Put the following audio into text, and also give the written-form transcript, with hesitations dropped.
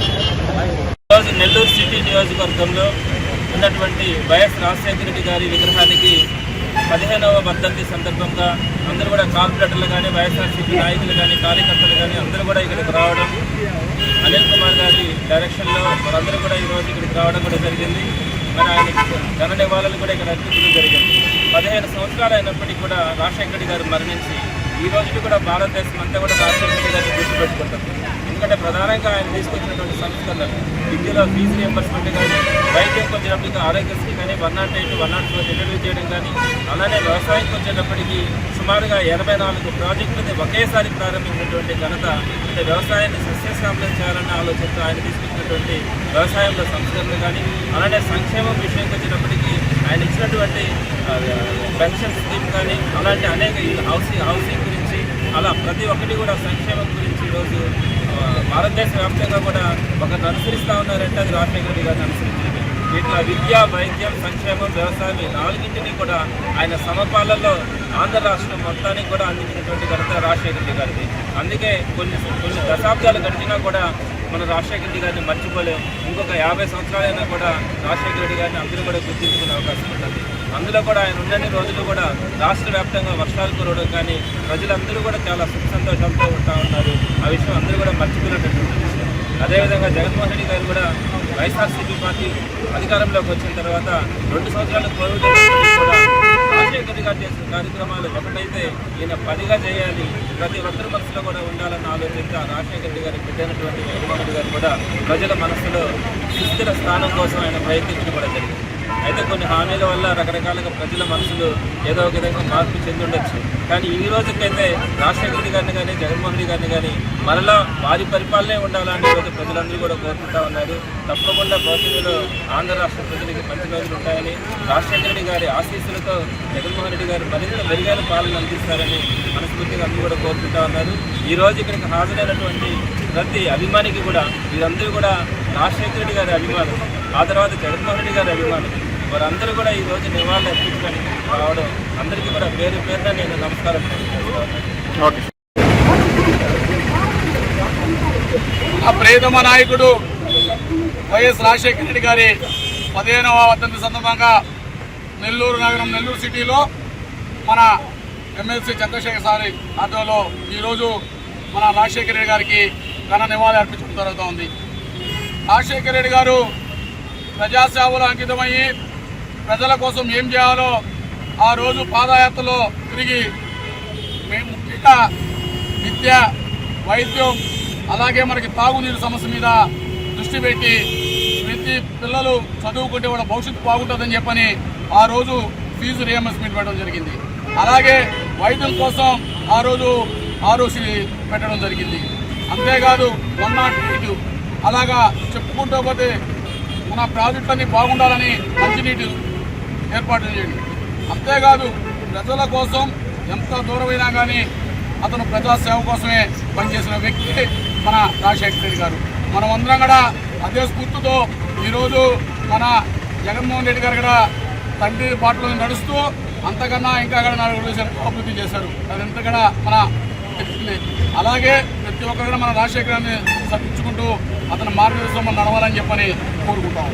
ఈరోజు నెల్లూరు సిటీ నియోజకవర్గంలో ఉన్నటువంటి వైఎస్ రాజశేఖర రెడ్డి గారి విగ్రహానికి 15వ వర్ధంతి సందర్భంగా అందరూ కూడా కార్పొరేటర్లు కానీ వైఎస్ఆర్సీపీ నాయకులు కానీ కార్యకర్తలు కానీ అందరూ కూడా ఇక్కడికి రావడం, అనిల్ కుమార్ గారి డైరెక్షన్లో వారందరూ కూడా ఈరోజు ఇక్కడికి రావడం కూడా జరిగింది. మరి ఆయనకి ఘన నివాళులు కూడా ఇక్కడ అర్పించడం జరిగింది. 15 సంవత్సరాలు అయినప్పటికీ కూడా రాజశేఖర రెడ్డి గారు మరణించి ఈ రోజుకి కూడా భారతదేశం అంతా కూడా రాజశేఖర రెడ్డి గారిని గుర్తుపెట్టుకుంటుంది. ఎందుకంటే ప్రధానంగా ఆయన తీసుకొచ్చినటువంటి సంస్కరణలు విద్యలో ఫీజు రియంబర్స్మెంట్ కానీ, వైద్యంకి వచ్చేటప్పటికి ఆరోగ్యశ్రీ కానీ, 108, 104 ఇంట్రడ్యూస్ చేయడం కానీ, అలానే వ్యవసాయంకి వచ్చేటప్పటికి సుమారుగా 84 ప్రాజెక్టులని ఒకేసారి ప్రారంభించినటువంటి ఘనత. అంటే వ్యవసాయాన్ని సస్యశ్యామలం చేయాలన్న ఆలోచనతో ఆయన తీసుకొచ్చినటువంటి వ్యవసాయంలో సంస్కరణలు కానీ, అలానే సంక్షేమం విషయంకి వచ్చేటప్పటికి ఆయన ఇచ్చినటువంటి పెన్షన్ స్కీమ్ కానీ, అలాంటి అనేక హౌసింగ్ గురించి అలా ప్రతి ఒక్కటి కూడా సంక్షేమం గురించి ఈరోజు భారతదేశ వ్యాప్తంగా కూడా ఒకరిని అనుసరిస్తూ ఉన్నారంటే అది రాజశేఖర రెడ్డి గారిని అనుసరించింది. ఇట్లా విద్య, వైద్యం, సంక్షేమం, వ్యవసాయం 4ంటిని కూడా ఆయన సమపాలనలో ఆంధ్ర రాష్ట్రం మొత్తానికి కూడా అందించినటువంటి ఘనత రాజశేఖర రెడ్డి గారిది. అందుకే కొన్ని దశాబ్దాలు గడిచినా కూడా మన రాజశేఖర రెడ్డి గారిని మర్చిపోలేము. ఇంకొక 50 సంవత్సరాలైనా కూడా రాజశేఖర రెడ్డి గారిని అందరూ కూడా గుర్తించుకునే అవకాశం ఉంటుంది. అందులో కూడా ఆయన ఉన్నన్ని రోజులు కూడా రాష్ట్ర వ్యాప్తంగా వర్షాలు కురవడం కానీ, ప్రజలందరూ కూడా చాలా సుఖ సంతోషాలతో ఉంటా ఉన్నారు. ఆ విషయం అందరూ కూడా మర్చిపోయినటువంటి విషయం. అదేవిధంగా జగన్మోహన్ రెడ్డి గారు కూడా వైఎస్ఆర్సీపీ పార్టీ అధికారంలోకి వచ్చిన తర్వాత 2 సంవత్సరాలు కోవిడ్ కూడా రాజశేఖర రెడ్డి గారు చేసిన కార్యక్రమాలు ఒకటైతే ఈయన 10గా చేయాలి, ప్రతి ఒక్కరి మనసులో కూడా ఉండాలన్న ఆలోచనతో రాజశేఖర రెడ్డి గారికి పెట్టినటువంటి జగన్మోహన్ రెడ్డి గారు కూడా ప్రజల మనసులో సుస్థిర స్థానం కోసం ఆయన ప్రయత్నించడం కూడా జరిగింది. అయితే కొన్ని హామీల వల్ల రకరకాలుగా ప్రజల మనసులు ఏదో ఒక విధంగా మార్పు చెందుండొచ్చు. కానీ ఈ రోజుకైతే రాజశేఖర రెడ్డి గారిని కానీ, జగన్మోహన్ రెడ్డి గారిని కానీ మరలా వారి పరిపాలనే ఉండాలని ఈరోజు ప్రజలందరూ కూడా కోరుకుంటా ఉన్నారు. తప్పకుండా భవిష్యత్తులో ఆంధ్ర రాష్ట్ర ప్రజలకి మంచి రోజులు ఉంటాయని, రాజశేఖర రెడ్డి గారి ఆశీస్సులతో జగన్మోహన్ రెడ్డి గారు మరింత మెరుగైన పాలన అందిస్తారని మనస్ఫూర్తిగా అందరూ కూడా కోరుకుంటా ఉన్నారు. ఈ రోజు ఇక్కడికి హాజరైనటువంటి ప్రతి అభిమానికి కూడా వీరందరూ కూడా రాజశేఖర రెడ్డి గారి అభిమానులు, ఆ తర్వాత జగన్మోహన్ రెడ్డి గారి అభిమానులు. వారందరూ కూడా ఈ రోజు నివాళులు అర్పించడానికి రావడం అందరికీ కూడా పేరు పేరున నేను నమస్కారం ఓకే. ఆ ప్రియతమ నాయకుడు వైఎస్ రాజశేఖర రెడ్డి గారి 15వ వర్ధంతి సందర్భంగా నెల్లూరు నగరం, నెల్లూరు సిటీలో మన ఎమ్మెల్సీ చంద్రశేఖర్ సార్ ఆధ్వర్యంలో ఈరోజు మన రాజశేఖర రెడ్డి గారికి ఘన నివాళి అర్పించడం జరుగుతోంది. రాజశేఖర రెడ్డి గారు ప్రజాసేవలో అంకితమయ్యి ప్రజల కోసం ఏం చేయాలో ఆ రోజు పాదయాత్రలో తిరిగి ముఖ్యంగా విద్య, వైద్యం, అలాగే మనకి తాగునీరు సమస్య మీద దృష్టి పెట్టి ప్రతి పిల్లలు చదువుకుంటే వాళ్ళ భవిష్యత్తు బాగుంటుందని చెప్పని ఆ రోజు ఫీజు రియంబర్స్మెంట్ పెట్టడం జరిగింది. అలాగే వైద్యం కోసం ఆ రోజు ఆర్ఓసి పెట్టడం జరిగింది. అంతేకాదు 108 అలాగా చెప్పుకుంటూ పోతే మన ప్రాజెక్టులన్నీ బాగుండాలని మంచినీటి ఏర్పాటు చేయండి. అంతేకాదు ప్రజల కోసం ఎంత దూరమైనా కానీ అతను ప్రజాసేవ కోసమే పనిచేసిన వ్యక్తి మన రాజశేఖర రెడ్డి గారు. మనమందరం కూడా అదే స్ఫూర్తితో ఈరోజు మన జగన్మోహన్ రెడ్డి గారు కూడా తండ్రి బాటలో నడుస్తూ అంతకన్నా ఇంకా కూడా 4 దేశాలు అభివృద్ధి చేశారు. అదంతా కూడా మన తెలిసింది. అలాగే ప్రతి ఒక్కరు కూడా మన రాజశేఖరాన్ని సర్దించుకుంటూ అతని మార్గదర్శనం నడవాలని చెప్పని కోరుకుంటాం.